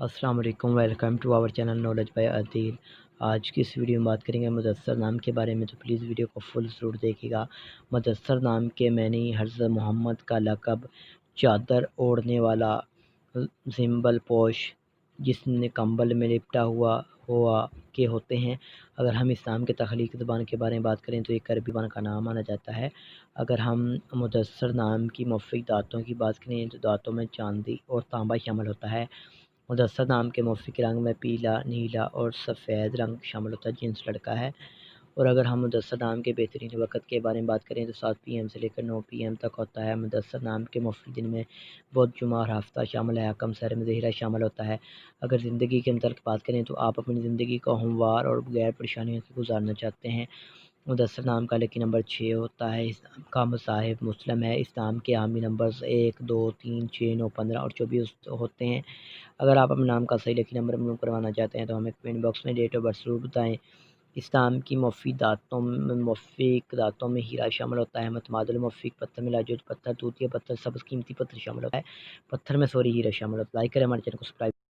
السلام علیکم، welcome to our channel knowledge by Adil. آج کی اس ویڈیو میں بات کریں گے مدثر نام کے بارے میں، تو پلیز ویڈیو کو فل ضرور دیکھیے گا۔ مدثر نام کے معنی حضرت محمد کا لقب، چادر اوڑھنے والا، زنبل پوش، جس نے کمبل میں لپٹا ہوا کے ہوتے ہیں۔ اگر ہم اسلام کے تخلیقی زبان کے بارے میں بات کریں تو ایک عربی زبان کا نام مانا جاتا ہے۔ اگر ہم مدثر نام کی موافق دھاتوں کی بات کریں تو دھاتوں میں چاندی اور تانبا شامل ہوتا ہے۔ مدثر نام کے موافق رنگ میں پیلا، نیلا اور سفید رنگ شامل ہوتا ہے، جنس لڑکا ہے۔ اور اگر ہم مدثر نام کے بہترین وقت کے بارے میں بات کریں تو 7 PM سے لے کر 9 PM تک ہوتا ہے۔ مدثر نام کے موافق دن میں بدھ، جمعہ اور ہفتہ شامل ہے۔ حکم سر میں ظہیرہ شامل ہوتا ہے۔ اگر زندگی کے متعلق بات کریں تو آپ اپنی زندگی کو ہموار اور بغیر پریشانیوں سے گزارنا چاہتے ہیں۔ مدثر نام کا لکی نمبر 6 ہوتا ہے۔ اسلام کا مصحف مسلم ہے۔ اسلام کے حامی نمبرز 1، 2، 3، 6، 9، 15 اور 24 ہوتے ہیں۔ اگر آپ اپنے نام کا صحیح لکی نمبر معلوم کروانا چاہتے ہیں تو ہمیں کمنٹ باکس میں ڈیٹ آف برتھ ضرور بتائیں۔ اسلام کی موافق دھاتوں میں ہیرا شامل ہوتا ہے۔ متبادل موافق پتھر میں لاجوت پتھر، توتیا پتھر، سبز قیمتی پتھر شامل ہوتا ہے۔ ہیرا شامل ہوتا ہے۔ لائک کریں، ہمارے چینل کو سبسکرائب